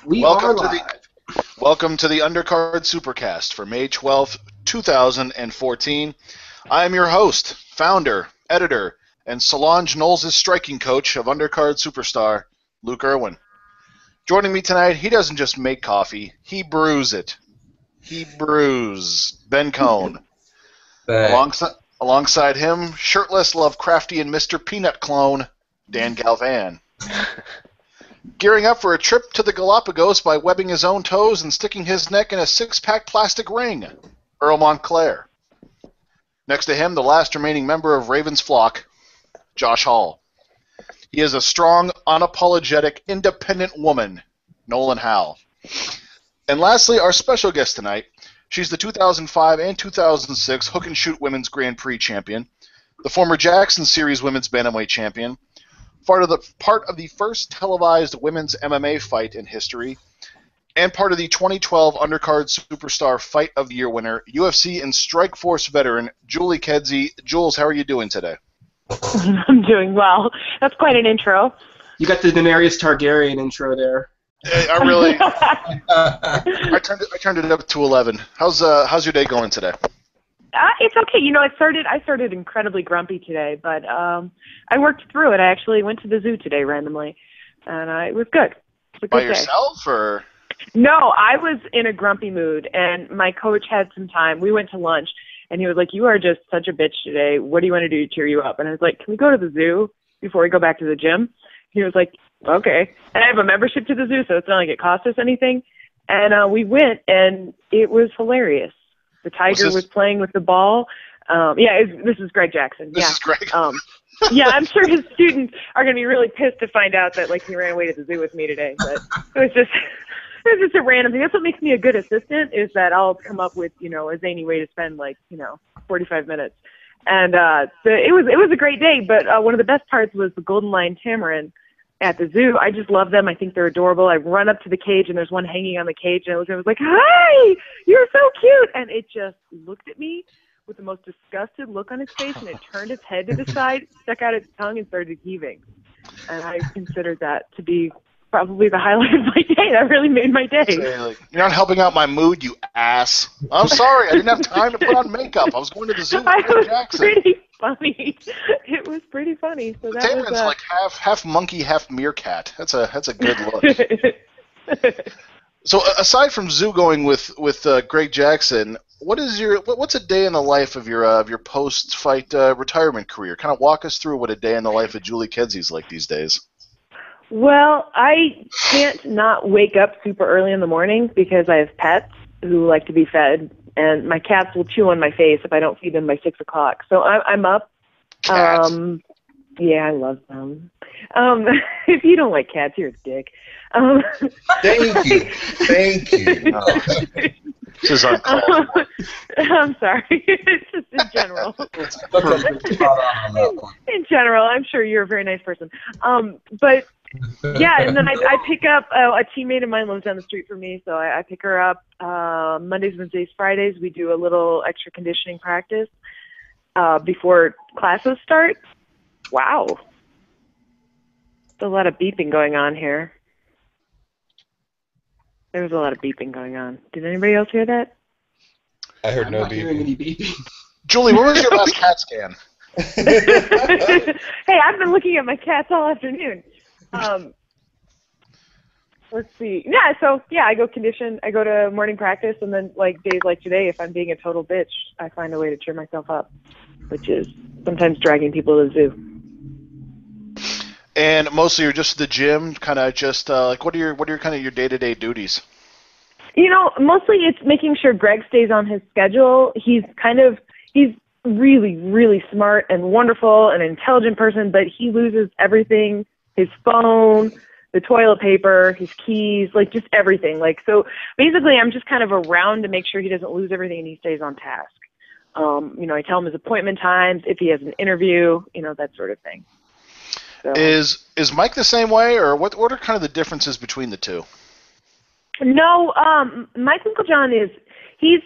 We are live. Welcome to the Undercard Supercast for May 12th, 2014. I am your host, founder, editor, and Solange Knowles' striking coach of Undercard Superstar, Luke Irwin. Joining me tonight, he doesn't just make coffee, he brews it. He brews Ben Cohn. Alongside him, shirtless Lovecraftian Mr. Peanut clone, Dan Galvan. Gearing up for a trip to the Galapagos by webbing his own toes and sticking his neck in a six-pack plastic ring, Earl Montclair. Next to him, the last remaining member of Raven's flock, Josh Hall. He is a strong, unapologetic, independent woman, Nolan Howell. And lastly, our special guest tonight, she's the 2005 and 2006 Hook and Shoot Women's Grand Prix champion, the former Jackson Series Women's Bantamweight champion, part of the first televised women's MMA fight in history, and part of the 2012 Undercard Superstar Fight of the Year winner, UFC and Strikeforce veteran, Julie Kedzie. Jules, how are you doing today? I'm doing well. That's quite an intro. You got the Daenerys Targaryen intro there. I turned it up to 11. How's your day going today? It's okay. You know, I started incredibly grumpy today, but I worked through it. I actually went to the zoo today randomly, and it was good. It was a good By day. yourself, or? No, I was in a grumpy mood, and my coach had some time. We went to lunch, and he was like, "You are just such a bitch today. What do you want to do to cheer you up?" And I was like, "Can we go to the zoo before we go back to the gym?" He was like, "Okay." And I have a membership to the zoo, so it's not like it cost us anything. And we went, and it was hilarious. The tiger was playing with the ball. This is Greg Jackson. This is Greg. Yeah, I'm sure his students are going to be really pissed to find out that he ran away to the zoo with me today. But it was just a random thing. That's what makes me a good assistant, is that I'll come up with a zany way to spend 45 minutes. And it was a great day. But one of the best parts was the Golden Lion Tamarin at the zoo. I just love them. I think they're adorable. I run up to the cage, and there's one hanging on the cage, and I was like, "Hi, you're so cute!" And it just looked at me with the most disgusted look on its face, and it turned its head to the side, stuck out its tongue, and started heaving. And I considered that to be probably the highlight of my day. That really made my day. You're not helping out my mood, you ass. I'm sorry, I didn't have time to put on makeup. I was going to the zoo with Greg Jackson. Pretty funny. It was pretty funny. So that Tamarin's was like half monkey, half meerkat. That's a good look. So aside from zoo going with Greg Jackson, what's a day in the life of your post-fight retirement career? Kind of walk us through what a day in the life of Julie Kedzie like these days. Well, I can't not wake up super early in the morning because I have pets who like to be fed, and my cats will chew on my face if I don't feed them by 6 o'clock. So I'm up. Cats. Yeah, I love them. If you don't like cats, you're a dick. Thank you. Oh. This is uncalled. I'm sorry. It's just in general. In general, I'm sure you're a very nice person. But yeah, and then I pick up a teammate of mine lives down the street from me, so I pick her up Mondays, Wednesdays, Fridays. We do a little extra conditioning practice before classes start. Wow. There's a lot of beeping going on here. There was a lot of beeping going on. Did anybody else hear that? I heard I'm no not hearing beeping. any beeping. Julie, when was your last CAT scan? Hey, I've been looking at my cats all afternoon. Let's see. I go condition. I go to morning practice, and then days like today, if I'm being a total bitch, I find a way to cheer myself up, which is sometimes dragging people to the zoo. And mostly you're just at the gym, kind of just what are your kind of your day-to-day duties? Mostly it's making sure Greg stays on his schedule. He's really, really smart and wonderful and intelligent person, but he loses everything: his phone, the toilet paper, his keys, just everything. So basically I'm just kind of around to make sure he doesn't lose everything and he stays on task. I tell him his appointment times, if he has an interview, that sort of thing. So. Is Mike the same way, or what are kind of the differences between the two? No, Mike Winklejohn he's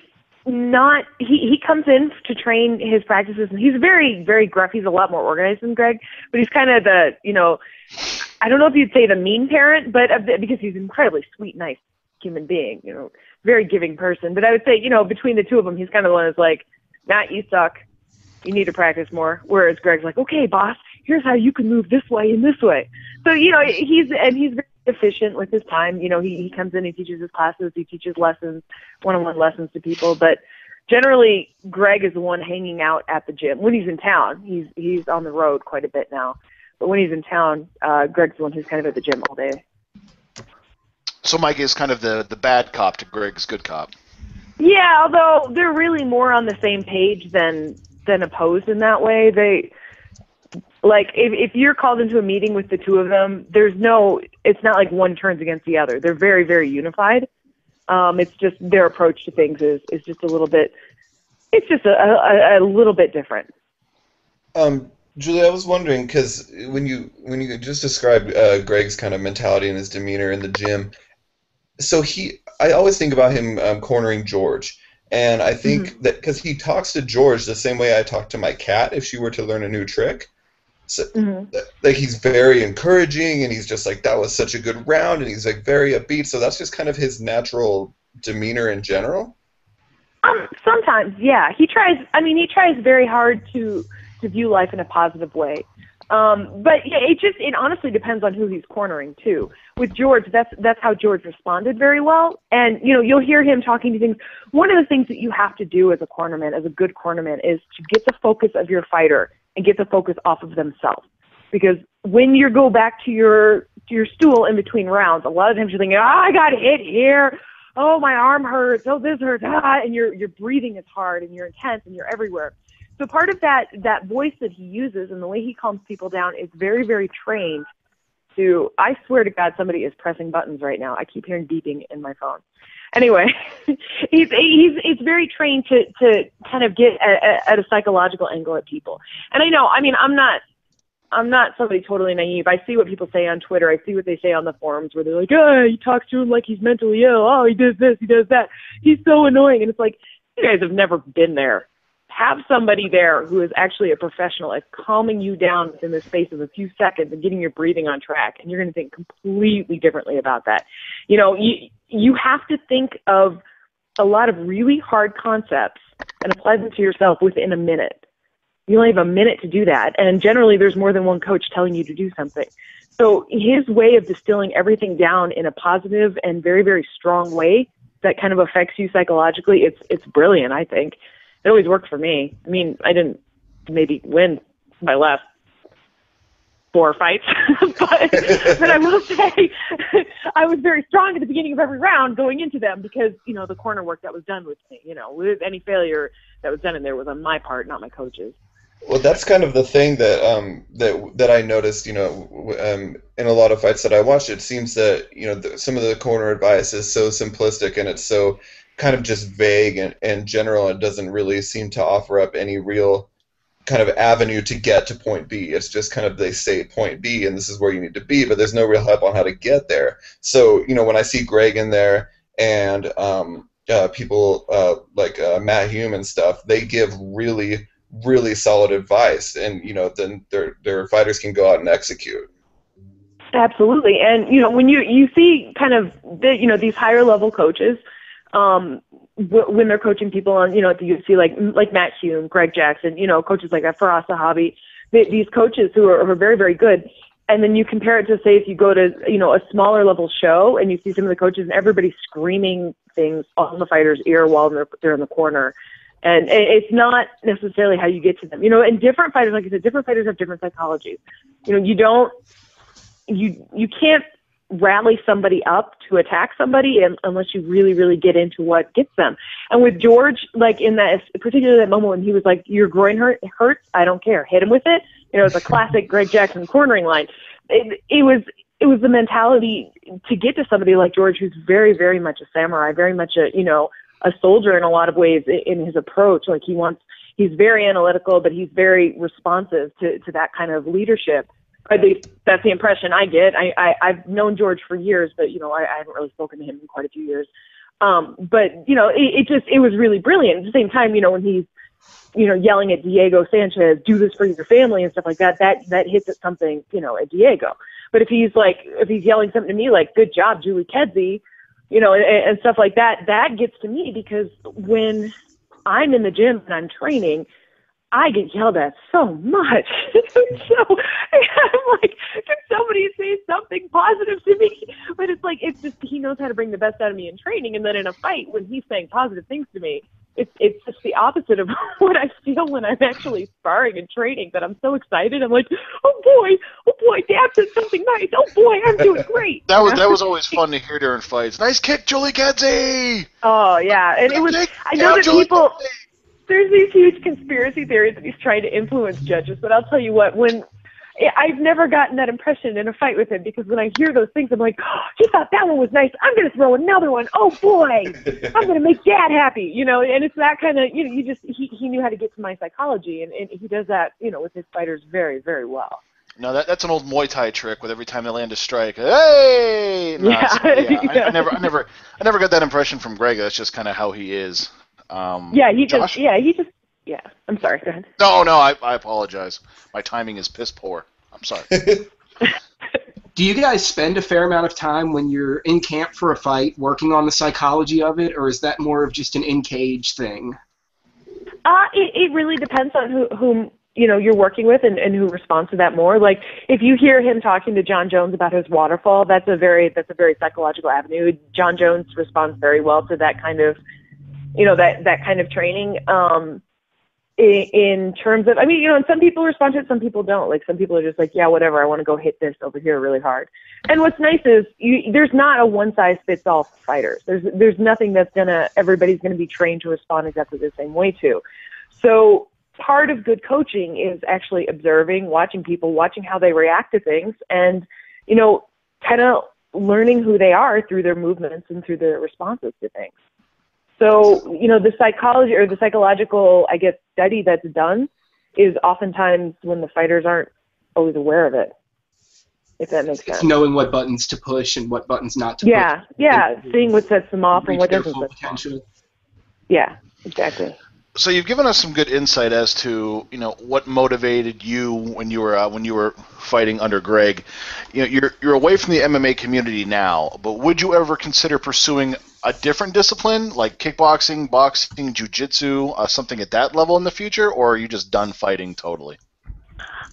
not, he comes in to train his practices, and he's very, very gruff. He's a lot more organized than Greg, but he's kind of the, I don't know if you'd say the mean parent, but because he's an incredibly sweet, nice human being, very giving person. But I would say, between the two of them, he's kind of the one that's like, Matt, you suck. You need to practice more. Whereas Greg's like, okay, boss, here's how you can move this way and this way. So, he's very efficient with his time. He comes in, he teaches his classes, he teaches lessons, one-on-one lessons to people. But generally, Greg is the one hanging out at the gym. When he's in town, he's on the road quite a bit now. But when he's in town, Greg's the one who's kind of at the gym all day. So Mike is kind of the bad cop to Greg's good cop. Yeah, although they're really more on the same page than opposed in that way. They if you're called into a meeting with the two of them, it's not like one turns against the other. They're very, very unified. It's just their approach to things is just a little bit. It's just a little bit different. Julie, I was wondering, because when you just described Greg's kind of mentality and his demeanor in the gym, so I always think about him cornering George, and I think that because he talks to George the same way I talk to my cat if she were to learn a new trick. So, like, he's very encouraging, and he's just like, that was such a good round, and he's like very upbeat. So that's just kind of his natural demeanor in general. Sometimes, yeah, he tries. I mean, he tries very hard to view life in a positive way. But yeah, it honestly depends on who he's cornering too. With George, that's how George responded very well. And you'll hear him talking to things. One of the things that you have to do as a cornerman, as a good cornerman, is to get the focus of your fighter and get the focus off of themselves. Because when you go back to your stool in between rounds, a lot of times you're thinking, I got hit here. Oh, my arm hurts. Oh, this hurts. And your breathing is hard and you're intense and you're everywhere. So part of that voice that he uses and the way he calms people down is very, very trained to, I swear to God, somebody is pressing buttons right now. I keep hearing beeping in my phone. Anyway, he's very trained to kind of get at a psychological angle at people. And I'm not somebody totally naive. I see what people say on Twitter. I see what they say on the forums where they're like, oh, he talks to him like he's mentally ill. Oh, he does this, he does that. He's so annoying. And it's like, you guys have never been there. Have somebody there who is actually a professional at calming you down within the space of a few seconds and getting your breathing on track, and you're going to think completely differently about that. You have to think of a lot of really hard concepts and apply them to yourself within a minute. You only have a minute to do that, and generally there's more than one coach telling you to do something. So his way of distilling everything down in a positive and very, very strong way that kind of affects you psychologically, it's brilliant, I think. It always worked for me. I mean, I didn't maybe win my last 4 fights, but I will say I was very strong at the beginning of every round going into them because, the corner work that was done with me, with any failure that was done in there was on my part, not my coach's. Well, that's kind of the thing that I noticed, in a lot of fights that I watched. It seems that, some of the corner advice is so simplistic and it's so kind of just vague and general. It doesn't really seem to offer up any real kind of avenue to get to point B. It's just kind of, they say point B and this is where you need to be, but there's no real help on how to get there. So, when I see Greg in there and people like Matt Hume and stuff, they give really, really solid advice, and then their fighters can go out and execute. Absolutely. And when you see kind of these higher level coaches, when they're coaching people on, at the UFC, like Matt Hume, Greg Jackson, coaches like that, Faraz Sahabi, these coaches who are very, very good. And then you compare it to, say, if you go to, a smaller level show and you see some of the coaches and everybody's screaming things on the fighter's ear while they're in the corner. And it's not necessarily how you get to them. And different fighters, like I said, different fighters have different psychologies. You can't rally somebody up to attack somebody unless you really, really get into what gets them. And with George, particularly that moment when he was like, your groin hurts, I don't care, hit him with it. It's a classic Greg Jackson cornering line. It was the mentality to get to somebody like George, who's very, very much a samurai, very much a soldier in a lot of ways in his approach. Like he's very analytical, but he's very responsive to that kind of leadership. At least that's the impression I get. I've known George for years, but I haven't really spoken to him in quite a few years. But it was really brilliant. At the same time, when he's yelling at Diego Sanchez, do this for your family and stuff like that, that hits at something, at Diego. But if he's yelling something to me like, good job, Julie Kedzie, and stuff like that, that gets to me, because when I'm in the gym and I'm training, I get yelled at so much. So I'm like, can somebody say something positive to me? But it's just, he knows how to bring the best out of me in training. And then in a fight, when he's saying positive things to me, it's just the opposite of what I feel when I'm actually sparring and training, that I'm so excited. I'm like, oh boy, Dad said something nice. Oh boy, I'm doing great. That was always fun to hear during fights. Nice kick, Julie Kedzie! Oh, yeah. And it was, I know that people, there's these huge conspiracy theories that he's trying to influence judges, but I'll tell you what, I've never gotten that impression in a fight with him, because when I hear those things, I'm like, oh, he thought that one was nice. I'm going to throw another one. Oh, boy, I'm going to make Dad happy, and it's that kind of, he knew how to get to my psychology, and he does that, with his fighters very, very well. No, that's an old Muay Thai trick with every time they land a strike, hey! No, Yeah. I never got that impression from Greg. That's just kind of how he is. Josh? I'm sorry, go ahead. No, I apologize. My timing is piss poor. I'm sorry. Do you guys spend a fair amount of time when you're in camp for a fight working on the psychology of it, or is that more of just an in-cage thing? It really depends on whom you're working with and who responds to that more. Like, if you hear him talking to John Jones about his waterfall, that's a very psychological avenue. John Jones responds very well to that kind of, that kind of training. In terms of, and some people respond to it, some people don't. Like, some people are just like, yeah, whatever, I want to go hit this over here really hard. And what's nice is there's not a one-size-fits-all fighters. There's nothing everybody's going to be trained to respond exactly the same way to. So part of good coaching is actually observing, watching people, watching how they react to things, and, kind of learning who they are through their movements and through their responses to things. So, the psychology or the psychological, study that's done is oftentimes when the fighters aren't always aware of it, if that makes sense. It's knowing what buttons to push and what buttons not to push. Yeah, seeing what sets them off and what doesn't set them off. Yeah, exactly. So you've given us some good insight as to what motivated you when you were fighting under Greg. You're away from the MMA community now, but would you ever consider pursuing a different discipline like kickboxing, boxing, jiu-jitsu, something at that level in the future, or are you just done fighting totally?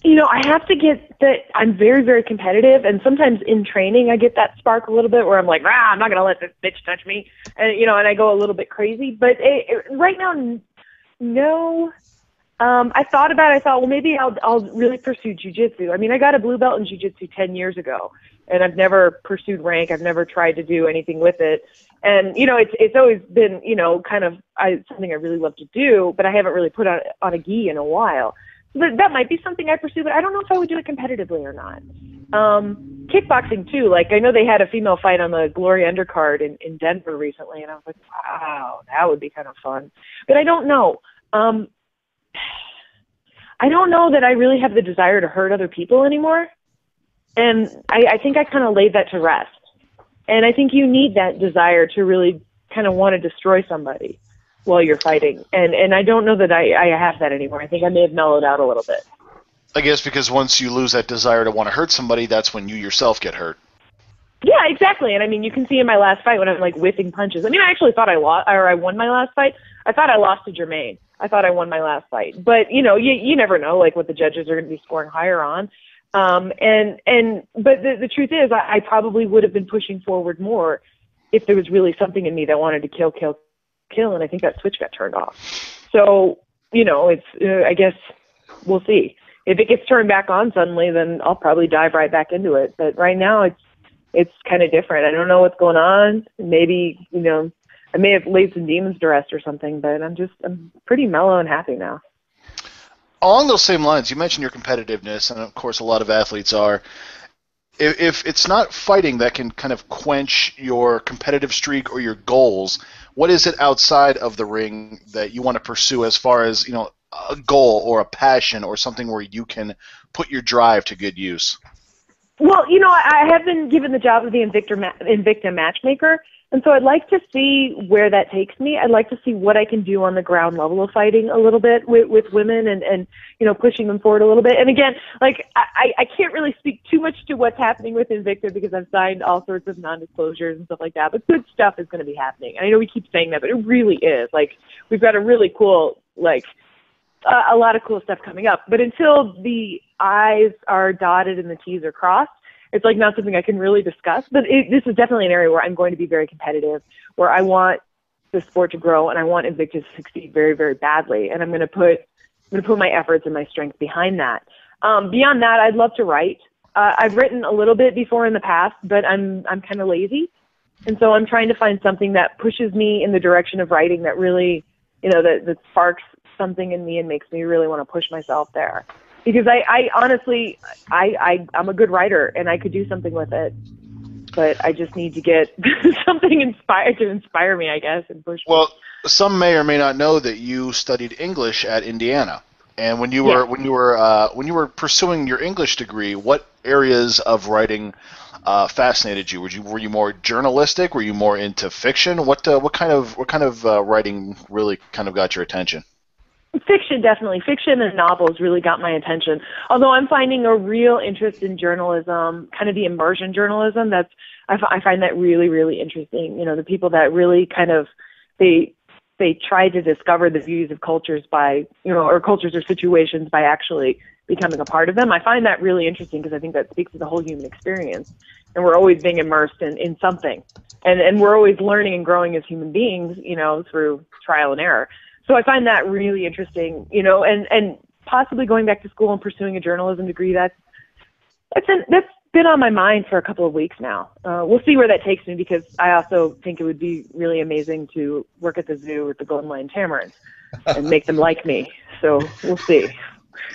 I have to get that. I'm very, very competitive, and sometimes in training I get that spark a little bit where I'm like, I'm not gonna let this bitch touch me, and and I go a little bit crazy. But right now, no. I thought, well, maybe I'll really pursue jiu-jitsu. I got a blue belt in jiu-jitsu 10 years ago, and I've never pursued rank. I've never tried to do anything with it. And, it's always been, kind of something I really love to do, but I haven't really put on a gi in a while. So that might be something I pursue, but I don't know if I would do it competitively or not. Kickboxing, too. Like, I know they had a female fight on the Glory Undercard in Denver recently, and I was like, wow, that would be kind of fun. But I don't know. I don't know that I really have the desire to hurt other people anymore. And I think I kind of laid that to rest. And I think you need that desire to really kind of want to destroy somebody while you're fighting. And I don't know that I have that anymore. I think I may have mellowed out a little bit. I guess because once you lose that desire to want to hurt somebody, that's when you yourself get hurt. Yeah, exactly. And you can see in my last fight when I'm like whiffing punches. I actually thought I lost, or I won my last fight. I thought I lost to Jermaine. I thought I won my last fight. But, you never know, like, what the judges are going to be scoring higher on. But the truth is, I probably would have been pushing forward more if there was really something in me that wanted to kill, and I think that switch got turned off. So, it's, I guess we'll see. If it gets turned back on suddenly, then I'll probably dive right back into it. But right now, it's kind of different. I don't know what's going on. Maybe, I may have laid some demons to rest or something, but I'm pretty mellow and happy now. Along those same lines, you mentioned your competitiveness, and of course a lot of athletes are. If it's not fighting that can kind of quench your competitive streak or your goals, what is it outside of the ring that you want to pursue as far as, a goal or a passion or something where you can put your drive to good use? Well, I have been given the job of the Invicta matchmaker, and so I'd like to see where that takes me. I'd like to see what I can do on the ground level of fighting a little bit with women and pushing them forward a little bit. And again, like I can't really speak too much to what's happening with Invicta because I've signed all sorts of non-disclosures and stuff like that, but good stuff is going to be happening. And I know we keep saying that, but it really is. Like, we've got a really cool, a lot of cool stuff coming up. But until the I's are dotted and the T's are crossed, it's not something I can really discuss. But this is definitely an area where I'm going to be very competitive, where I want the sport to grow and I want Invicta to succeed very, very badly. And I'm going to put my efforts and my strength behind that. Beyond that, I'd love to write. I've written a little bit before in the past, but I'm kind of lazy. And so I'm trying to find something that pushes me in the direction of writing that really, that sparks something in me and makes me really want to push myself there. Because I honestly, I'm a good writer and I could do something with it, but I just need to get something inspired to inspire me, I guess, and push me. Well, some may or may not know that you studied English at Indiana, and when you were pursuing your English degree, what areas of writing fascinated you? Were you more journalistic? Were you more into fiction? What kind of writing really kind of got your attention? Fiction, definitely. Fiction and novels really got my attention. Although I'm finding a real interest in journalism, kind of the immersion journalism. I find that really, really interesting. The people that really kind of they try to discover the views of cultures by or cultures or situations by actually becoming a part of them. I find that really interesting because I think that speaks to the whole human experience, and we're always being immersed in something, and we're always learning and growing as human beings, through trial and error. So I find that really interesting, and possibly going back to school and pursuing a journalism degree. That's been on my mind for a couple of weeks now. We'll see where that takes me because I also think it would be really amazing to work at the zoo with the golden lion tamarins and make them like me. So we'll see.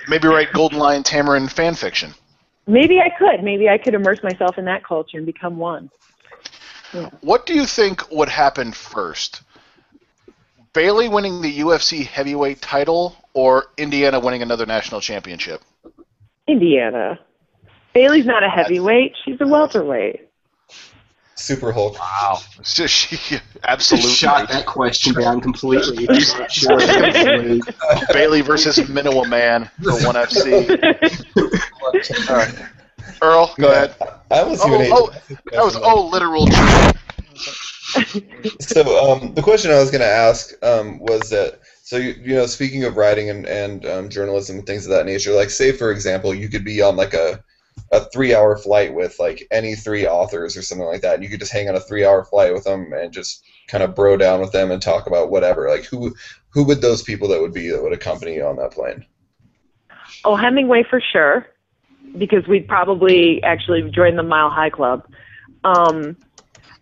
Maybe write golden lion tamarin fan fiction. Maybe I could. Maybe I could immerse myself in that culture and become one. Yeah. What do you think would happen first? Bailey winning the UFC heavyweight title or Indiana winning another national championship? Indiana. Bailey's not a heavyweight. She's a welterweight. Super Hulk. Wow. She absolutely shot that question down completely. Sure. Bailey versus Minowa Man for 1FC. All right. Earl, go ahead. I was that was literal. So the question I was going to ask was that, so speaking of writing and journalism and things of that nature, like say for example you could be on like a 3-hour flight with like any 3 authors or something like that, and you could just hang on a 3-hour flight with them and just kind of bro down with them and talk about whatever. Like who would those people that would accompany you on that plane? Oh, Hemingway for sure, because we'd probably actually join the Mile High Club.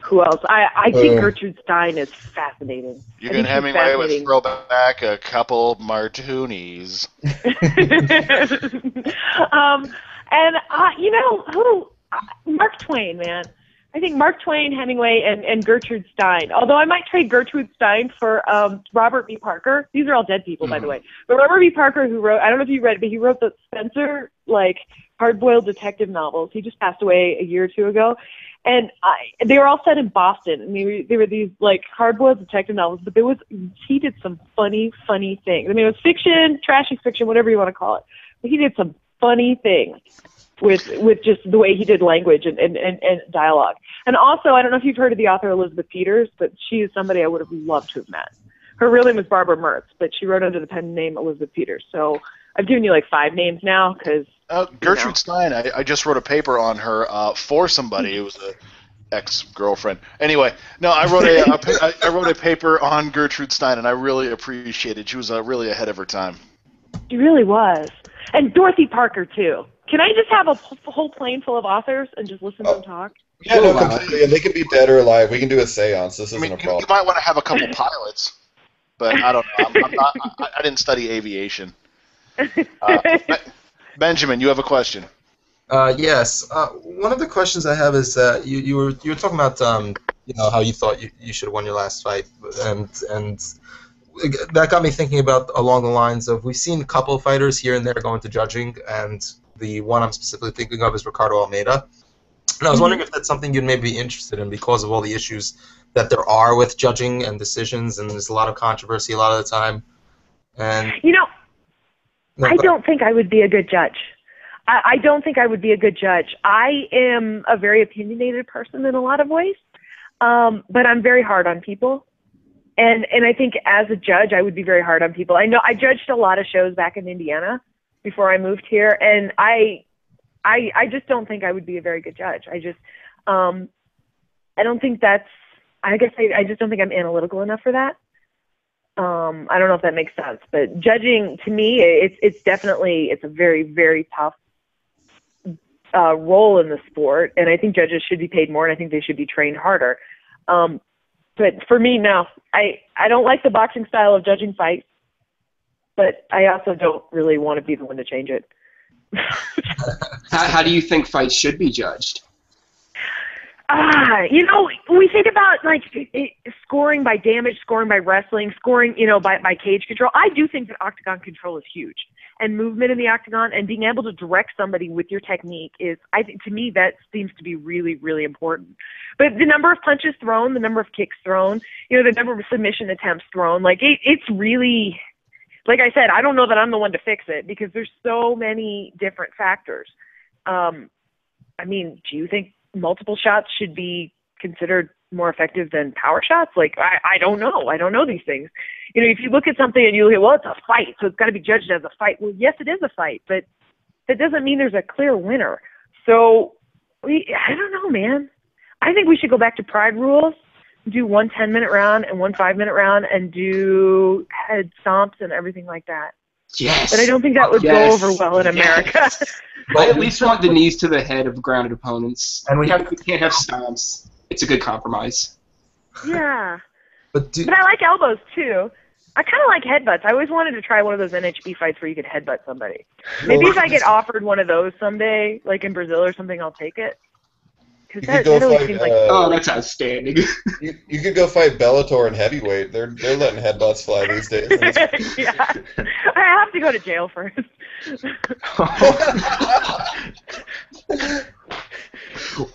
Who else? I think Gertrude Stein is fascinating. You can Hemingway with throwback a couple martinis. And who? Mark Twain, man. I think Mark Twain, Hemingway, and Gertrude Stein. Although I might trade Gertrude Stein for Robert B. Parker. These are all dead people, by the way. But Robert B. Parker, who wrote, I don't know if you read it, but he wrote the Spencer, hard-boiled detective novels. He just passed away a year or two ago. And they were all set in Boston. I mean, they were these hard-boiled detective novels, but he did some funny things. I mean, it was fiction, trashy fiction, whatever you want to call it. But he did some funny things with just the way he did language and dialogue. And also, I don't know if you've heard of the author Elizabeth Peters, but she is somebody I would have loved to have met. Her real name was Barbara Mertz, but she wrote under the pen name Elizabeth Peters. So I've given you 5 names now because. Gertrude Stein, I just wrote a paper on her for somebody. It was a ex-girlfriend. Anyway, no, I wrote a paper on Gertrude Stein, and I really appreciated it. She was really ahead of her time. She really was. And Dorothy Parker, too. Can I just have a whole plane full of authors and just listen to them talk? Yeah, no, completely. And they could be dead or alive. We can do a seance. This isn't a problem. You might want to have a couple pilots, but I don't know. I didn't study aviation. Benjamin, you have a question. Yes. One of the questions I have is that you were talking about how you thought you should have won your last fight, and that got me thinking about along the lines of we've seen a couple of fighters here and there go into judging, and The one I'm specifically thinking of is Ricardo Almeida. And I was wondering if that's something you'd maybe be interested in because of all the issues that there are with judging and decisions, and there's a lot of controversy a lot of the time. And I don't think I would be a good judge. I don't think I would be a good judge. I am a very opinionated person in a lot of ways, but I'm very hard on people. And I think as a judge, I would be very hard on people. I know I judged a lot of shows back in Indiana before I moved here, and I just don't think I would be a very good judge. I don't think that's, I guess I just don't think I'm analytical enough for that. I don't know if that makes sense, but judging to me, it's definitely, it's a very, very tough role in the sport. And I think judges should be paid more, and I think they should be trained harder. But for me, no, I don't like the boxing style of judging fights, but I also don't really want to be the one to change it. How do you think fights should be judged? We think about scoring by damage, scoring by wrestling, scoring, by cage control. I do think that octagon control is huge, and movement in the octagon and being able to direct somebody with your technique is, I think, to me, that seems to be really, really important. But the number of punches thrown, the number of kicks thrown, the number of submission attempts thrown, it's really, like I said, I don't know that I'm the one to fix it because there's so many different factors. Do you think multiple shots should be considered more effective than power shots? I don't know. I don't know these things. If you look at something and you look at, well, it's a fight, so it's got to be judged as a fight. Well, yes, it is a fight, but that doesn't mean there's a clear winner. So I don't know, man. I think we should go back to pride rules, do one 10-minute round and one 5-minute round, and do head stomps and everything like that. Yes. But I don't think that would go over well in America. I at least want the knees to the head of grounded opponents. And we can't have stomps. It's a good compromise. Yeah. But I like elbows, too. I kind of like headbutts. I always wanted to try one of those NHB fights where you could headbutt somebody. Maybe if I get offered one of those someday, like in Brazil or something, I'll take it. Because that always seems like... oh, that's outstanding. You could go fight Bellator in heavyweight. They're letting headbutts fly these days. Yeah. I have to go to jail first.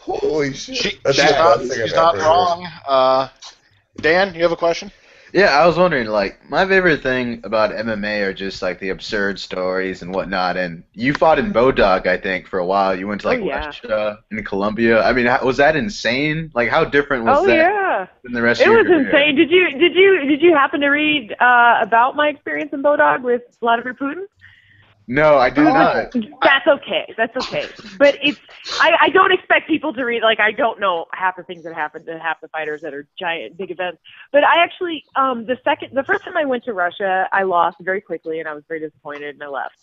Holy shit. She's not wrong. Dan, you have a question? Yeah, I was wondering, my favorite thing about MMA are just, the absurd stories and whatnot, and you fought in Bodog, I think, for a while. You went to, Russia and Colombia. I mean, was that insane? How different was that than the rest of your career? It was insane. Did you happen to read about my experience in Bodog with Vladimir Putin? No, I did not. That's okay. But I don't expect people to read, I don't know half the things that happen to half the fighters that are giant, big events. But I actually, the first time I went to Russia, I lost very quickly and I was very disappointed and I left.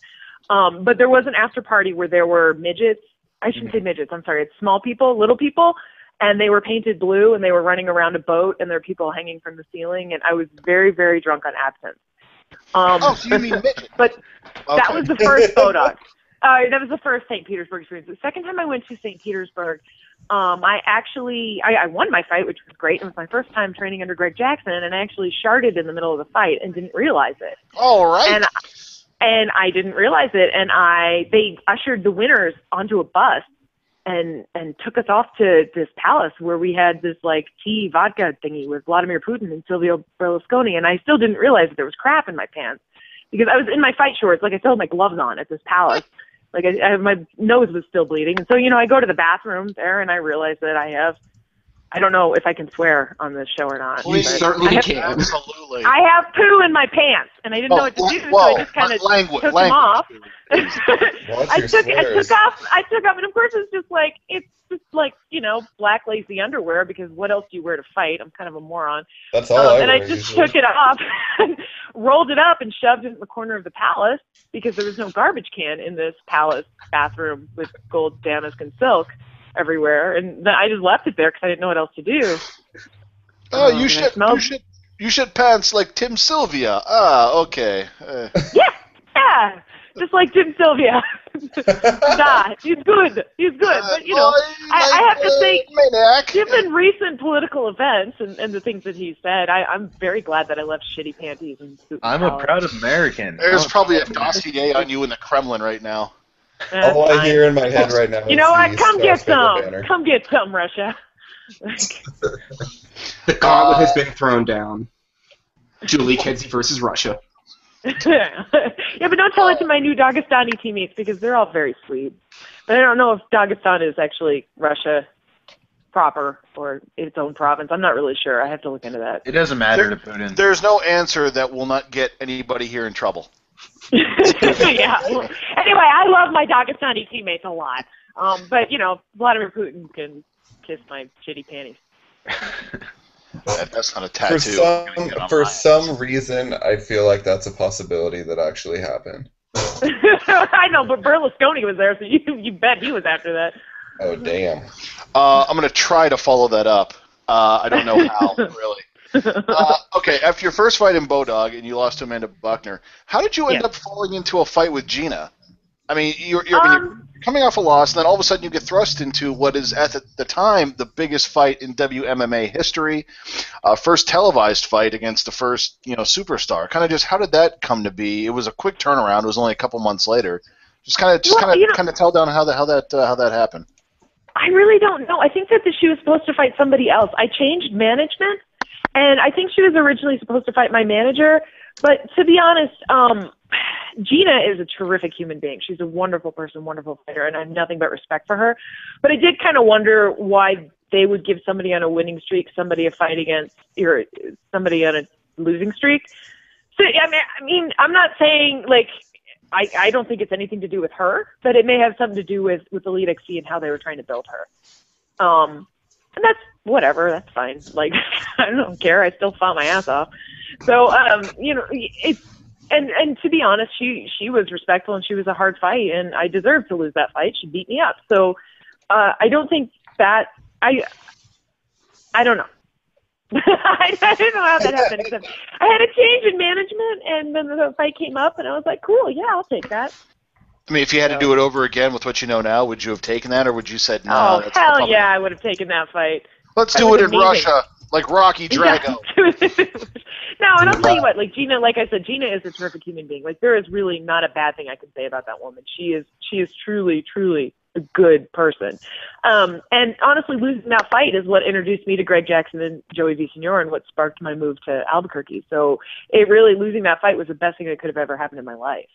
But there was an after party where there were midgets. I shouldn't say midgets. I'm sorry. It's small people, little people. And they were painted blue and they were running around a boat and there were people hanging from the ceiling. And I was very, very drunk on absinthe. So you mean midget? But that was the first Bodog. That was the first St. Petersburg experience. The second time I went to St. Petersburg, I won my fight, which was great. It was my first time training under Greg Jackson, and I actually sharded in the middle of the fight and didn't realize it. All right. And I didn't realize it, and they ushered the winners onto a bus and took us off to this palace where we had this tea vodka thingy with Vladimir Putin and Silvio Berlusconi, and I still didn't realize that there was crap in my pants because I was in my fight shorts, I still had my gloves on at this palace. My nose was still bleeding, and so I go to the bathroom there and I realize that I don't know if I can swear on this show or not. You certainly can. Absolutely. I have poo in my pants, and I didn't know what to do, so I just kind of took them off. I took off, and of course it's just black lacy underwear because what else do you wear to fight? I'm kind of a moron. That's all I And wear, I just usually. took it off, rolled it up, and shoved it in the corner of the palace because there was no garbage can in this palace bathroom with gold damask and silk everywhere, and I just left it there because I didn't know what else to do. Oh, you should pants like Tim Sylvia. Ah, okay. Yeah, just like Tim Sylvia. He's good. But I have to say, maniac. given recent political events and the things that he said, I'm very glad that I left shitty panties and suit. I'm a proud American. There's probably a dossier on you in the Kremlin right now. All I hear in my head right now is you know what? Come get some. Banner. Come get some, Russia. The gauntlet has been thrown down. Julie Kedzie versus Russia. Yeah, but don't tell it to my new Dagestani teammates because they're all very sweet. But I don't know if Dagestan is actually Russia proper or its own province. I'm not really sure. I have to look into that. It doesn't matter to Putin. There's no answer that will not get anybody here in trouble. Yeah. Well, anyway, I love my Dagestani teammates a lot. But, you know, Vladimir Putin can kiss my shitty panties. That's not a tattoo. For some reason, I feel like that's a possibility that actually happened. I know, but Berlusconi was there, so you bet he was after that. Oh, damn. I'm going to try to follow that up. I don't know how, really. Okay, after your first fight in Bodog and you lost to Amanda Buckner, how did you end up falling into a fight with Gina? I mean, you're coming off a loss, and then all of a sudden you get thrust into what is, at the time, the biggest fight in WMMA history, first televised fight against the first, superstar. Kind of just, how did that come to be? It was a quick turnaround. It was only a couple months later. Just kind of tell down how that happened. I really don't know. I think that she was supposed to fight somebody else. I changed management, and I think she was originally supposed to fight my manager. But to be honest, Gina is a terrific human being. She's a wonderful person, wonderful fighter, and I have nothing but respect for her. But I did kind of wonder why they would give somebody on a winning streak somebody a fight against, or somebody on a losing streak. So I mean, I'm not saying like I don't think it's anything to do with her, but it may have something to do with Elite XC and how they were trying to build her. And that's whatever. That's fine. Like I don't care. I still fought my ass off. So it's. And to be honest, she was respectful and she was a hard fight, and I deserved to lose that fight. She beat me up. So I don't think that I don't know. I don't know how that happened, except I had a change in management, and then the fight came up, and I was like, cool, yeah, I'll take that. I mean, if you had to do it over again with what you know now, would you have taken that, or would you said no? Oh, hell yeah, I would have taken that fight. Let's do it in Russia, like Rocky Drago. No, and I'll tell you what, like Gina, like I said, Gina is a terrific human being. Like there is really not a bad thing I can say about that woman. She is truly, truly a good person. And honestly, losing that fight is what introduced me to Greg Jackson and Joey Villasenor and what sparked my move to Albuquerque. So losing that fight was the best thing that could have ever happened in my life.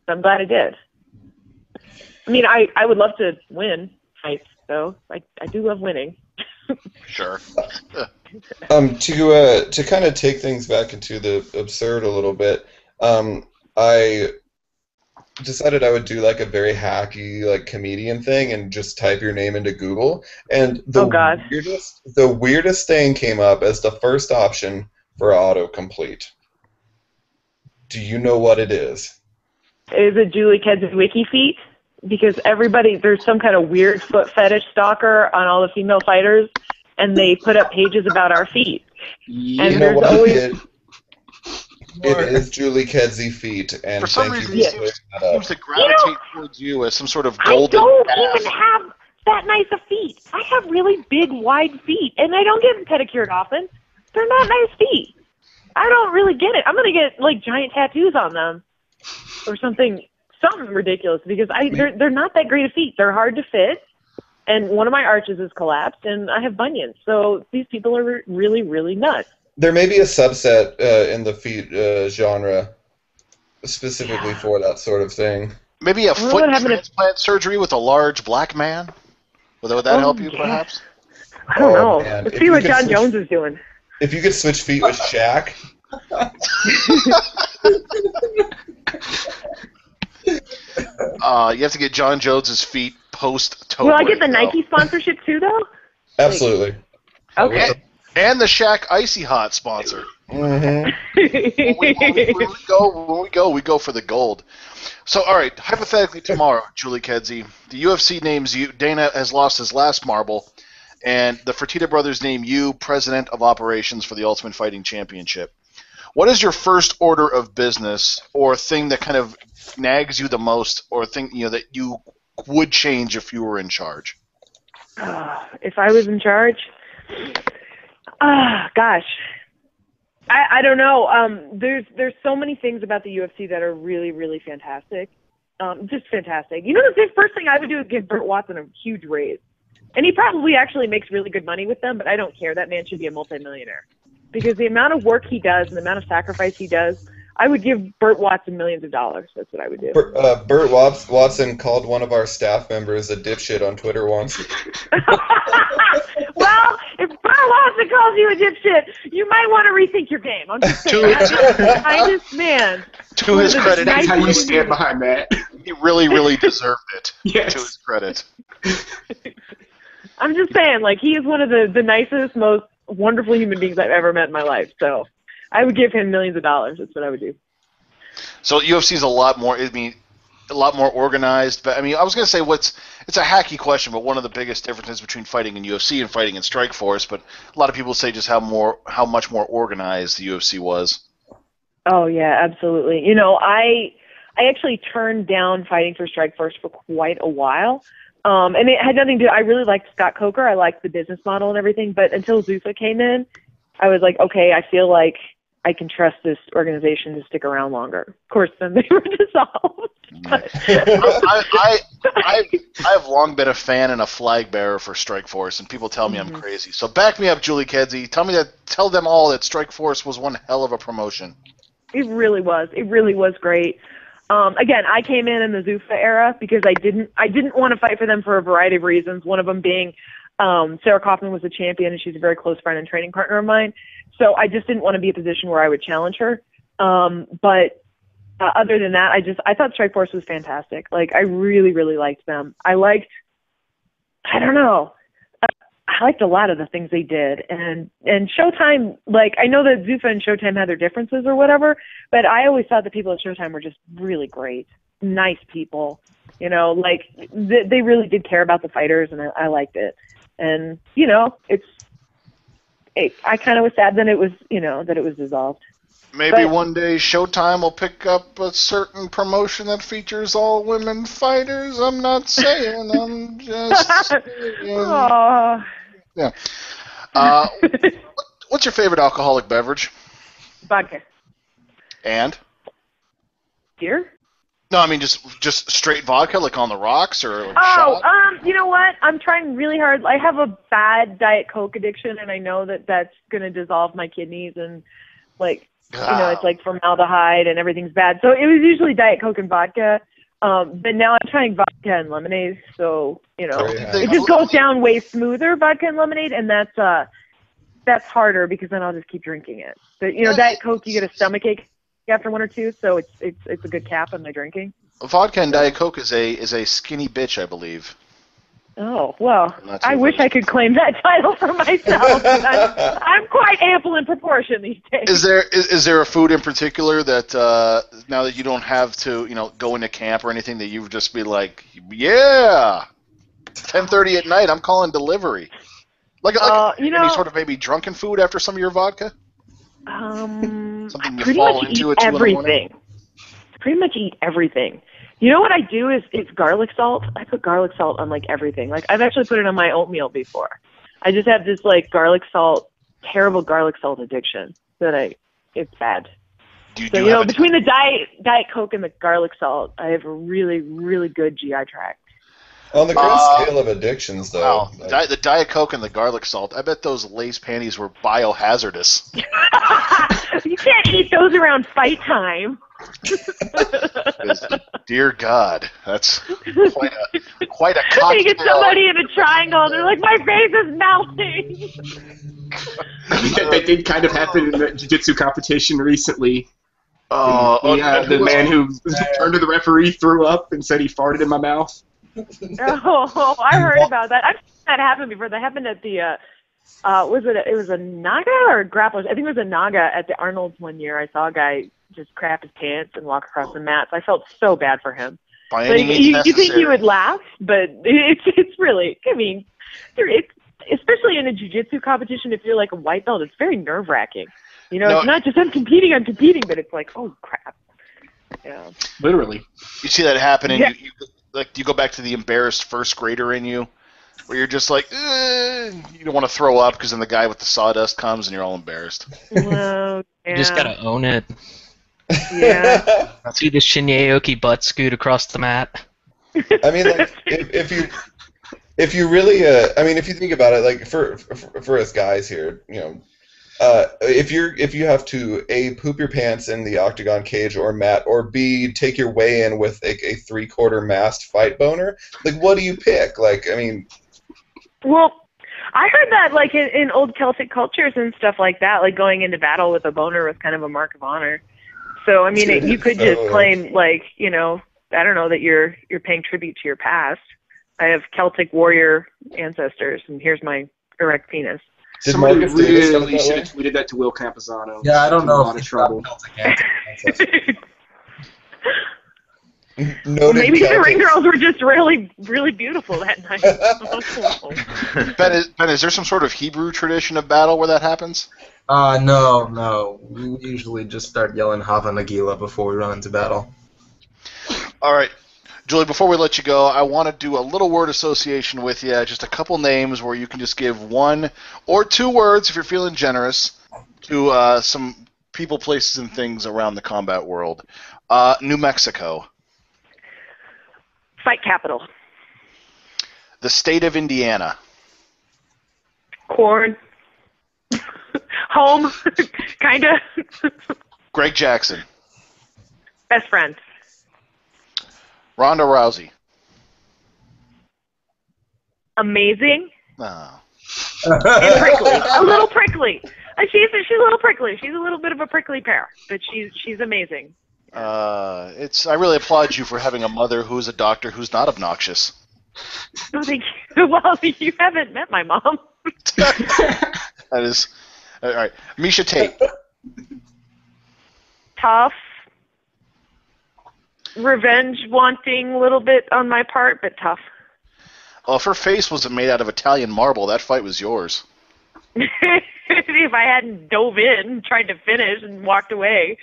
So I'm glad I did. I mean, I would love to win fights, though. I do love winning. Sure. To kind of take things back into the absurd a little bit, I decided I would do like a very hacky like comedian thing and just type your name into Google, and the weirdest thing came up as the first option for autocomplete. Do you know what it is? Is it Julie Kedzie wiki feet? Because there's some kind of weird foot fetish stalker on all the female fighters, and they put up pages about our feet. You and know what always... It is Julie Kedzie feet, and for some reason he seems to gravitate towards you as some sort of golden I don't even have that nice of feet. I have really big, wide feet, and I don't get pedicured often. They're not nice feet. I don't really get it. I'm going to get, like, giant tattoos on them or something ridiculous, because they're not that great of feet. They're hard to fit, and one of my arches is collapsed, and I have bunions. So these people are really, really nuts. There may be a subset in the feet genre specifically for that sort of thing. Maybe a foot transplant surgery with a large black man? Would that help you, perhaps? I don't know. Man. Let's see what John Jones is doing. If you could switch feet with Shaq. You have to get John Jones's feet post-toe. Will I get the Nike sponsorship too, though? Absolutely. Okay. And the Shaq Icy Hot sponsor. Mm-hmm. when we go for the gold. So, all right, hypothetically tomorrow, Julie Kedzie, the UFC names you, Dana has lost his last marble, and the Fertitta brothers name you president of operations for the Ultimate Fighting Championship. What is your first order of business, or thing that kind of nags you the most, or thing that you would change if you were in charge? If I was in charge, gosh, I don't know. There's so many things about the UFC that are really, really fantastic. Just fantastic. You know, the first thing I would do is give Burt Watson a huge raise. And he probably actually makes really good money with them, but I don't care. That man should be a multimillionaire. Because the amount of work he does and the amount of sacrifice he does, I would give Burt Watson millions of dollars. That's what I would do. Burt Watson called one of our staff members a dipshit on Twitter once. Well, if Burt Watson calls you a dipshit, you might want to rethink your game. I'm just saying. He's the kindest man. To his credit, that's how you stand behind that. He really, really deserved it. Yes. To his credit. I'm just saying, like, he is one of the nicest, most wonderful human beings I've ever met in my life. So I would give him millions of dollars. That's what I would do. So UFC's a lot more. I mean, a lot more organized. But I mean, I was going to say it's a hacky question, but one of the biggest differences between fighting in UFC and fighting in Strikeforce. But a lot of people say just how much more organized the UFC was. Oh yeah, absolutely. You know, I actually turned down fighting for Strikeforce for quite a while. And it had nothing to do. I really liked Scott Coker. I liked the business model and everything. But until Zuffa came in, I was like, okay, I feel like I can trust this organization to stick around longer. Of course, then they were dissolved. I have long been a fan and a flag bearer for Strikeforce, and people tell me I'm crazy. So back me up, Julie Kedzie. Tell them all that Strikeforce was one hell of a promotion. It really was. It really was great. Again, I came in the Zuffa era because I didn't want to fight for them for a variety of reasons. One of them being Sarah Kaufman was a champion, and she's a very close friend and training partner of mine. So I just didn't want to be in a position where I would challenge her. But other than that, I thought Strikeforce was fantastic. Like, I really, really liked them. I liked a lot of the things they did. And Showtime, like, I know that Zuffa and Showtime had their differences or whatever, but I always thought the people at Showtime were just really great, nice people. You know, like, they really did care about the fighters, and I liked it. And, you know, I kind of was sad that it was dissolved. Maybe one day Showtime will pick up a certain promotion that features all women fighters. I'm not saying. I'm just saying. Yeah. What's your favorite alcoholic beverage? Vodka. And? Beer? No, I mean just straight vodka, like on the rocks, or like shot? You know what? I'm trying really hard. I have a bad Diet Coke addiction, and I know that that's going to dissolve my kidneys, and like, you know, it's like formaldehyde and everything's bad. So it was usually Diet Coke and vodka. But now I'm trying vodka and lemonade, so, you know, it just goes down way smoother, vodka and lemonade, and that's harder because then I'll just keep drinking it. But, you know, Diet Coke, you get a stomachache after one or two, so it's a good cap on my drinking. Vodka and Diet Coke is a skinny bitch, I believe. Oh, well, I wish I could claim that title for myself. I'm quite ample in proportion these days. Is there a food in particular that now that you don't have to, you know, go into camp or anything, that you would just be like, yeah, 10:30 at night, I'm calling delivery. Like you know, any sort of maybe drunken food after some of your vodka? Something you fall into at 2 in the morning? Pretty much eat everything. You know what I do is garlic salt. I put garlic salt on, like, everything. Like, I've actually put it on my oatmeal before. I just have this, like, terrible garlic salt addiction it's bad. So, you know, between the Diet Coke and the garlic salt, I have a really, really good GI tract. On the grand scale of addictions, though. Wow. The Diet Coke and the garlic salt, I bet those lace panties were biohazardous. You can't eat those around fight time. Dear God, that's quite a cocktail. You get somebody in a triangle, and they're like, my face is melting. That did kind of happen in the jiu-jitsu competition recently. The man who turned to the referee, threw up, and said he farted in my mouth. Oh, I heard about that. I've seen that happen before. That happened at the, it was a Naga or a Grapplers? I think it was a Naga at the Arnold's one year. I saw a guy just crap his pants and walk across the mats. I felt so bad for him. By any means necessary. You think you would laugh, but it's really, I mean, especially in a jiu-jitsu competition, if you're like a white belt, it's very nerve-wracking. You know, it's not just I'm competing, but it's like, oh, crap. Yeah. Literally. You see that happen, and you go back to the embarrassed first grader in you, where you're just like, you don't want to throw up because then the guy with the sawdust comes and you're all embarrassed. Well, yeah. You just gotta own it. Yeah. Do the Shinyaoki butt scoot across the mat. I mean, like, if you really, I mean, if you think about it, like, for us guys here, you know, if you have to A, poop your pants in the octagon cage or mat, or B, take your weigh in with a 3/4 mast fight boner, like, what do you pick? Like, I mean, Well, I heard that like in old Celtic cultures and stuff like that, like going into battle with a boner was kind of a mark of honor. So I mean, you could just claim like, you know, I don't know, that you're paying tribute to your past. I have Celtic warrior ancestors, and here's my erect penis. Somebody really should have tweeted that to Will Campazano. Yeah, I don't know. A lot of trouble. Well, maybe the ring girls were just really, really beautiful that night. Ben, is there some sort of Hebrew tradition of battle where that happens? No. We usually just start yelling Hava Nagila before we run into battle. All right. Julie, before we let you go, I want to do a little word association with you, just a couple names where you can just give 1 or 2 words, if you're feeling generous, to some people, places, and things around the combat world. New Mexico. Fight capital. The state of Indiana. Corn. Home. Kinda. Greg Jackson. Best friend. Ronda Rousey. Amazing. Oh. And prickly. A little prickly. She's a little prickly. She's a little bit of a prickly pear, but she's amazing. I really applaud you for having a mother who's a doctor who's not obnoxious. Oh, thank you. Well, you haven't met my mom. That is all right. Misha Tate. Tough. Revenge wanting a little bit on my part, but tough. Well, if her face wasn't made out of Italian marble, that fight was yours. If I hadn't dove in, tried to finish, and walked away.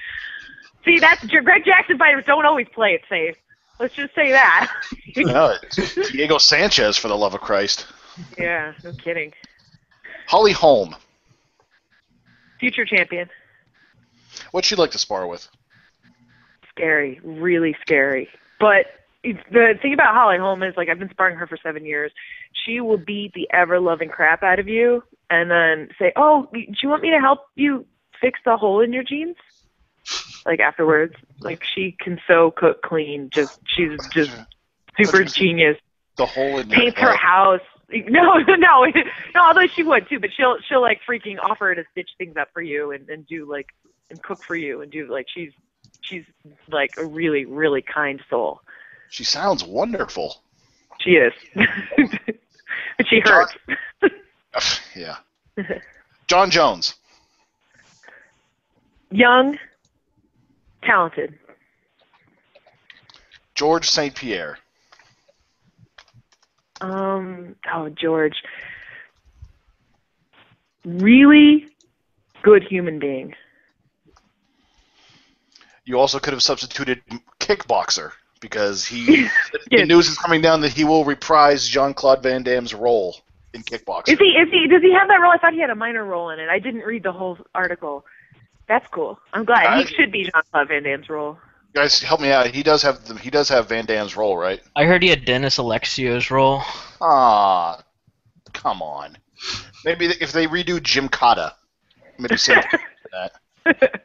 See, that's Greg Jackson fighters don't always play it safe. Let's just say that. No, it's Diego Sanchez, for the love of Christ. Yeah, no kidding. Holly Holm. Future champion. What'd she like to spar with? Scary, really scary. But the thing about Holly Holm is, like, I've been sparring her for 7 years. She will beat the ever-loving crap out of you and then say, oh, do you want me to help you fix the hole in your jeans? Like, afterwards. Like, she can sew, cook, clean. She's just super genius. The hole in paints her house. No, although she would, too. But she'll like, freaking offer to stitch things up for you and do, like, and cook for you and do, like, she's like a really, really kind soul. She sounds wonderful. She is. But she hurts. Yeah. John Jones. Young, talented. George St. Pierre. George. Really good human being. You also could have substituted kickboxer, because the news is coming down that he will reprise Jean-Claude Van Damme's role in kickboxer. Does he have that role? I thought he had a minor role in it. I didn't read the whole article. That's cool. I'm glad. He should be Jean-Claude Van Damme's role. Guys, help me out. He does have Van Damme's role, right? I heard he had Dennis Alexio's role. Ah, come on. Maybe if they redo Jim Cotta, maybe say that.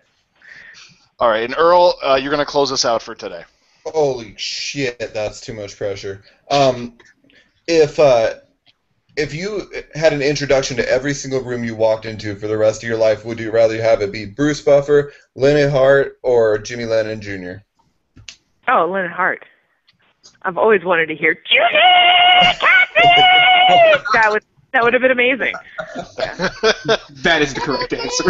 All right, and Earl, you're going to close us out for today. Holy shit, that's too much pressure. If you had an introduction to every single room you walked into for the rest of your life, would you rather have it be Bruce Buffer, Lenny Hart, or Jimmy Lennon Jr.? Oh, Lennon Hart. I've always wanted to hear Julie Kedzie! That would have been amazing. That is the correct answer.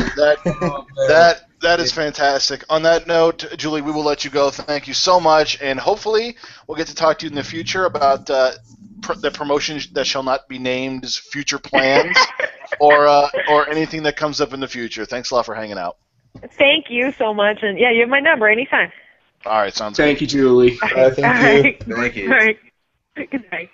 That is fantastic. On that note, Julie, we will let you go. Thank you so much, and hopefully we'll get to talk to you in the future about the promotion that shall not be named's future plans or anything that comes up in the future. Thanks a lot for hanging out. Thank you so much, and yeah, you have my number anytime. All right, sounds good. Thank you, Julie. Thank you. Thank you. All right. Good night.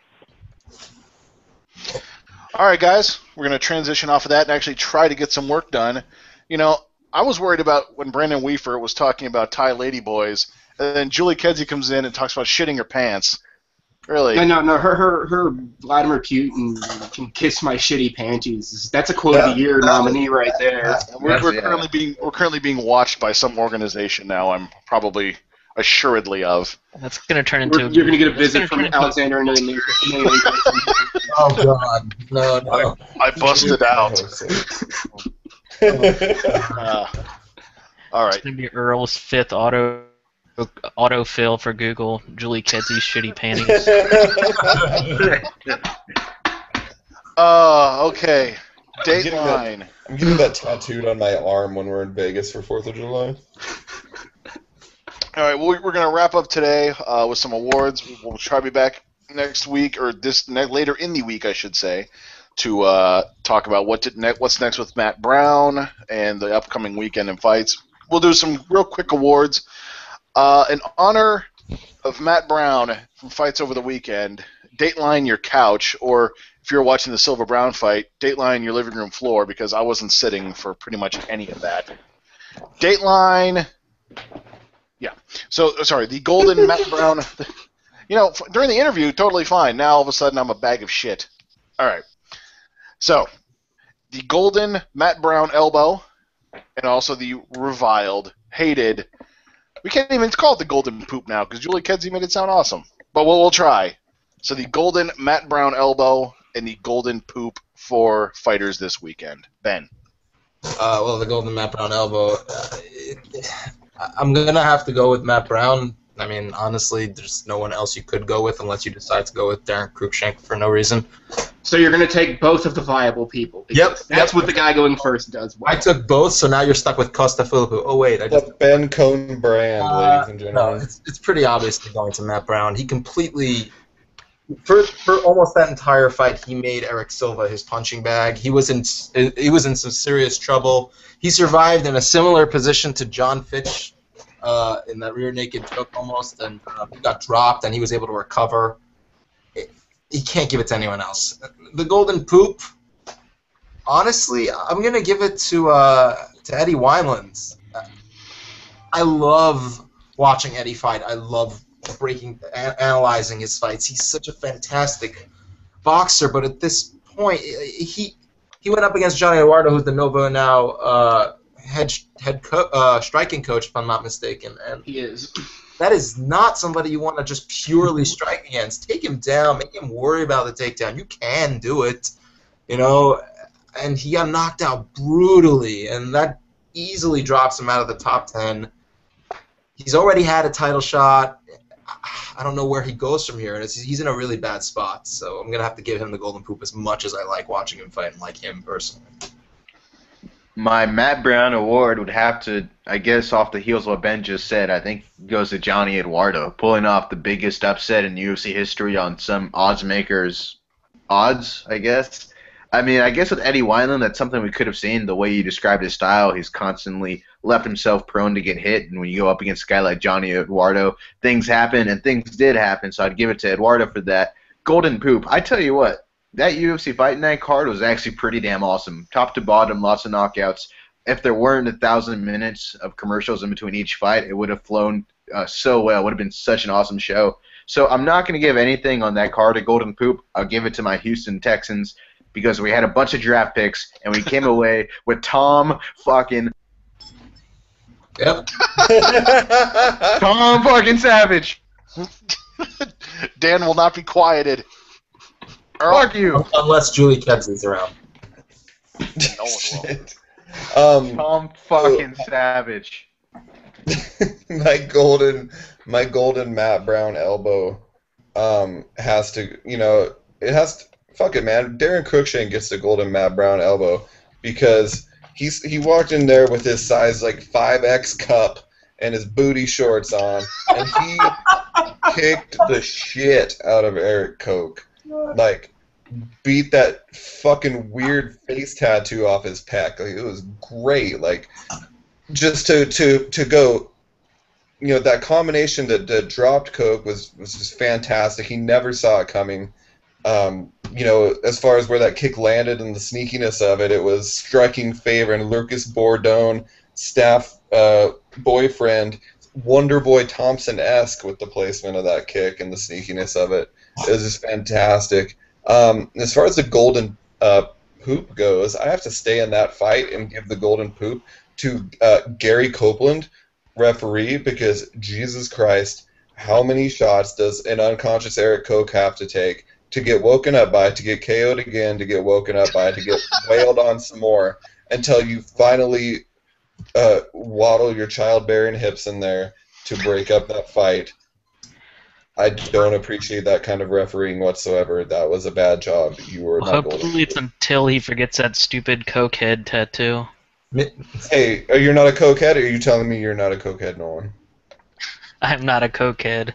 All right, guys, we're going to transition off of that and actually try to get some work done. You know, I was worried about when Brandon Weaver was talking about Thai ladyboys, and then Julie Kedzie comes in and talks about shitting her pants. Really? No. Her Vladimir Putin can kiss my shitty panties. That's a quote of the year nominee right there. We're currently being watched by some organization now. I'm probably assuredly of. That's gonna turn into. You're gonna get a visit from Alexander and Oh God, no. I busted out. All right. It's gonna be Earl's 5th autofill for Google. Julie Kedsy's shitty panties. Okay. Dateline. I'm getting that tattooed on my arm when we're in Vegas for 4th of July. All right, well, we're going to wrap up today with some awards. We'll try to be back next week, or later in the week, I should say, to talk about what's next with Matt Brown and the upcoming weekend in fights. We'll do some real quick awards. In honor of Matt Brown from fights over the weekend, Dateline your couch, or if you're watching the Silver Brown fight, Dateline your living room floor, because I wasn't sitting for pretty much any of that. Dateline... Yeah. So, sorry, the golden Matt Brown... during the interview, totally fine. Now, all of a sudden, I'm a bag of shit. All right. So, the golden Matt Brown elbow, and also the reviled, hated... We can't even call it the golden poop now, because Julie Kedzie made it sound awesome. But we'll try. So, the golden Matt Brown elbow and the golden poop for fighters this weekend. Ben. Well, the golden Matt Brown elbow... I'm going to have to go with Matt Brown. I mean, honestly, there's no one else you could go with unless you decide to go with Darren Cruikshank for no reason. So you're going to take both of the viable people. Yep. That's what the guy going first does. Well. I took both, so now you're stuck with Costa Filippo. Oh, wait. Ben Cohn brand, ladies and gentlemen. No, it's pretty obviously going to Matt Brown. He completely... For almost that entire fight, he made Eric Silva his punching bag. He was in some serious trouble. He survived in a similar position to John Fitch in that rear naked choke almost, and he got dropped, and he was able to recover. He can't give it to anyone else. The golden poop, honestly, I'm gonna give it to Eddie Wineland. I love watching Eddie fight. I love analyzing his fights. He's such a fantastic boxer, but at this point, he went up against Johnny Eduardo, who's the Nova now head striking coach, if I'm not mistaken. And he is. That is not somebody you want to just purely strike against. Take him down, make him worry about the takedown. You can do it, and he got knocked out brutally, and that easily drops him out of the top 10. He's already had a title shot. I don't know where he goes from here, and he's in a really bad spot. So I'm gonna have to give him the golden poop as much as I like watching him fight and like him personally. My Matt Brown award would have to, I guess, off the heels of what Ben just said, I think goes to Johnny Eduardo, pulling off the biggest upset in UFC history on some odds makers' odds, I guess. I mean, I guess with Eddie Wineland, that's something we could have seen. The way you described his style, he's constantly left himself prone to get hit, and when you go up against a guy like Johnny Eduardo, things happen, and things did happen, so I'd give it to Eduardo for that. Golden poop. I tell you what, that UFC Fight Night card was actually pretty damn awesome. Top to bottom, lots of knockouts. If there weren't 1,000 minutes of commercials in between each fight, it would have flown so well. It would have been such an awesome show. So I'm not going to give anything on that card a golden poop. I'll give it to my Houston Texans, because we had a bunch of draft picks, and we came away with Tom fucking... Yep. Tom fucking Savage. Dan will not be quieted. Fuck you. Unless Julie Kedsey's around. No one will. Tom fucking Savage. my golden Matt Brown elbow has to, it has to, fuck it, man. Darren Cruikshank gets the golden Matt Brown elbow because he walked in there with his size like 5X cup and his booty shorts on, and he kicked the shit out of Eric Koch. Like, beat that fucking weird face tattoo off his pec. Like, it was great. Like, just to go, that combination that dropped Koch was just fantastic. He never saw it coming. As far as where that kick landed and the sneakiness of it, it was striking favor. And Lucas Bourdon staff boyfriend, Wonder Boy Thompson-esque with the placement of that kick and the sneakiness of it. It was just fantastic. As far as the golden poop goes, I have to stay in that fight and give the golden poop to Gary Copeland, referee, because Jesus Christ, how many shots does an unconscious Eric Koch have to take to get woken up by, to get KO'd again, to get woken up by, to get wailed on some more, until you finally waddle your childbearing hips in there to break up that fight. I don't appreciate that kind of refereeing whatsoever. That was a bad job. You were not golden. Hopefully it's until he forgets that stupid cokehead tattoo. Hey, you're not a cokehead, or are you telling me you're not a cokehead, Nolan? I'm not a cokehead.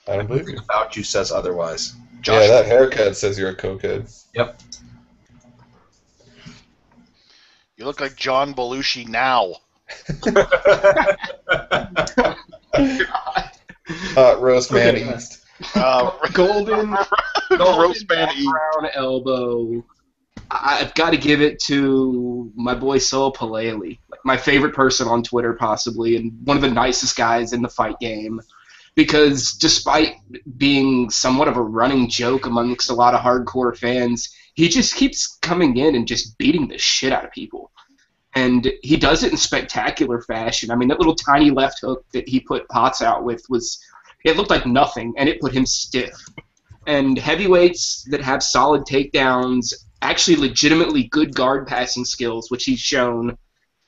I don't believe you. About you says otherwise. Josh, yeah, that haircut says you're a cokehead. Yep. You look like John Belushi now. Roast man east. Golden roast man east. Brown elbow. I've got to give it to my boy Sol Paleli, like my favorite person on Twitter possibly, and one of the nicest guys in the fight game. Because despite being somewhat of a running joke amongst a lot of hardcore fans, he just keeps coming in and just beating the shit out of people. And he does it in spectacular fashion. I mean, that little tiny left hook that he put Potts out with it looked like nothing, and it put him stiff. And heavyweights that have solid takedowns, actually legitimately good guard passing skills, which he's shown,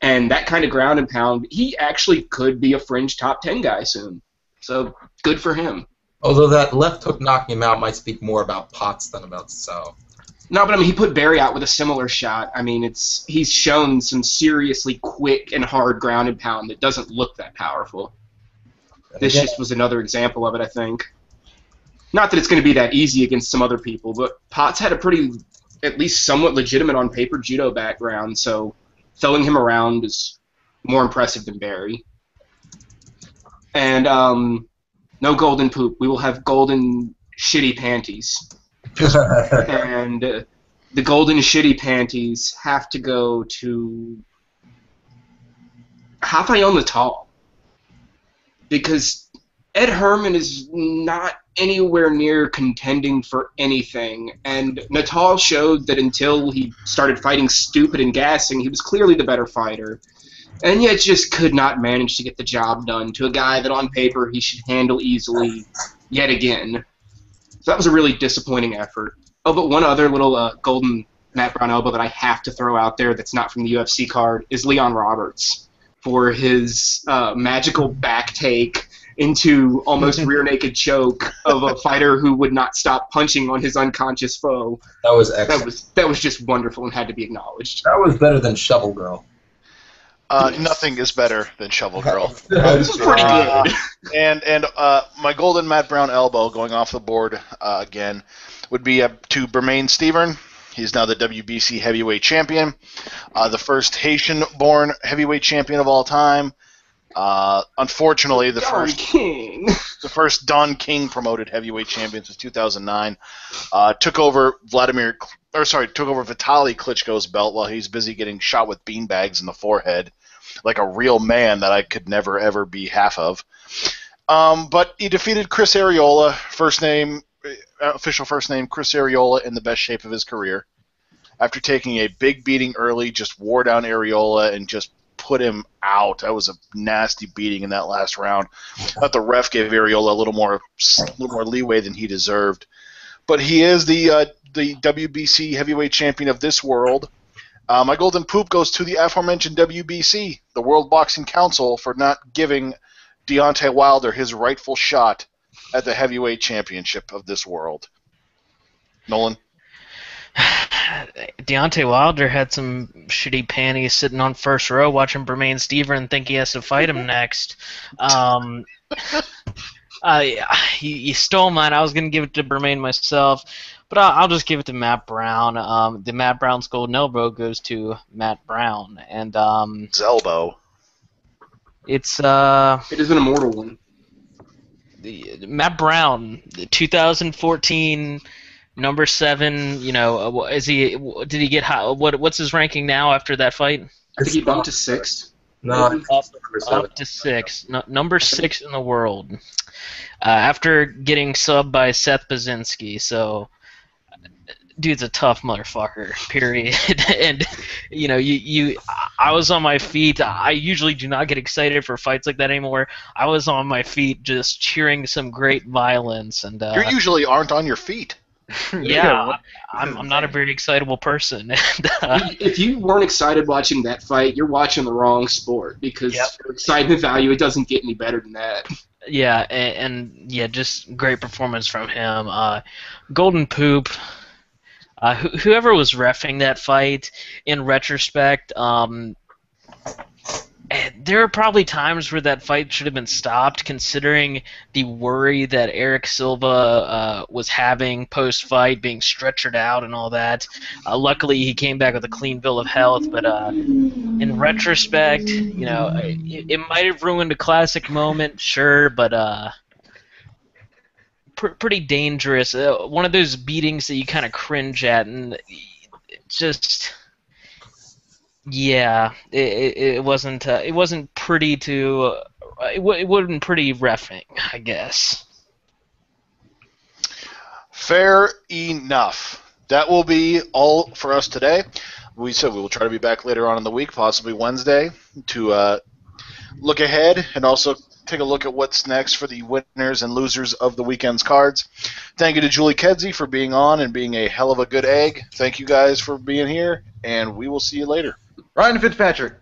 and that kind of ground and pound, he actually could be a fringe top 10 guy soon. So, good for him. Although that left hook knocking him out might speak more about Potts than about So. No, but I mean, he put Barry out with a similar shot. I mean, he's shown some seriously quick and hard ground and pound that doesn't look that powerful. This just was another example of it, I think. Not that it's going to be that easy against some other people, but Potts had a pretty, at least somewhat legitimate on paper judo background, so throwing him around is more impressive than Barry. And no golden poop. We will have golden shitty panties. And the golden shitty panties have to go to Rafael Natal. Because Ed Herman is not anywhere near contending for anything. And Natal showed that until he started fighting stupid and gassing, he was clearly the better fighter. And yet just could not manage to get the job done to a guy that on paper he should handle easily yet again. So that was a really disappointing effort. Oh, but one other little golden Matt Brown elbow that I have to throw out there that's not from the UFC card is Leon Roberts for his magical back take into almost rear naked choke of a fighter who would not stop punching on his unconscious foe. That was excellent. That was just wonderful and had to be acknowledged. That was better than Shovel Girl. Nothing is better than Shovel Girl. This was pretty good. And my golden Matt Brown elbow going off the board again would be to Bermain Stevern. He's now the WBC heavyweight champion, the first Haitian-born heavyweight champion of all time. Unfortunately, the first Don King promoted heavyweight champion since 2009. Took over Vitaly Klitschko's belt while he's busy getting shot with beanbags in the forehead, like a real man that I could never ever be half of. But he defeated Chris Arreola, official first name Chris Arreola, in the best shape of his career. After taking a big beating early, just wore down Arreola and just put him out. That was a nasty beating in that last round. I thought the ref gave Arreola a little more leeway than he deserved. But he is the WBC heavyweight champion of this world. My golden poop goes to the aforementioned WBC, the World Boxing Council, for not giving Deontay Wilder his rightful shot at the heavyweight championship of this world. Nolan? Deontay Wilder had some shitty panties sitting on first row watching Bermain Stevern and think he has to fight him next. You stole mine. I was going to give it to Bermain myself, but I'll just give it to Matt Brown. The Matt Brown's golden elbow goes to Matt Brown. And Zelbo. It is an immortal one. Matt Brown, 2014... number 7, is he? Did he get high? What's his ranking now after that fight? I think he bumped to 6th. No, up to 6. Number 6 in the world. After getting subbed by Seth Baczynski, so dude's a tough motherfucker. Period. And I was on my feet. I usually do not get excited for fights like that anymore. I was on my feet just cheering some great violence. And you usually aren't on your feet. Yeah, I'm not a very excitable person. If you weren't excited watching that fight, you're watching the wrong sport, because for excitement value, it doesn't get any better than that. Yeah, and just great performance from him. Golden Poop. Whoever was reffing that fight, in retrospect, there are probably times where that fight should have been stopped, considering the worry that Eric Silva was having post-fight, being stretchered out and all that. Luckily, he came back with a clean bill of health, but in retrospect, it might have ruined a classic moment, sure, but pretty dangerous. One of those beatings that you kind of cringe at, and just... Yeah, it wasn't pretty to it wasn't pretty reffing, I guess. Fair enough. That will be all for us today. We said we will try to be back later on in the week, possibly Wednesday, to look ahead and also take a look at what's next for the winners and losers of the weekend's cards. Thank you to Julie Kedzie for being on and being a hell of a good egg. Thank you guys for being here, and we will see you later. Ryan Fitzpatrick.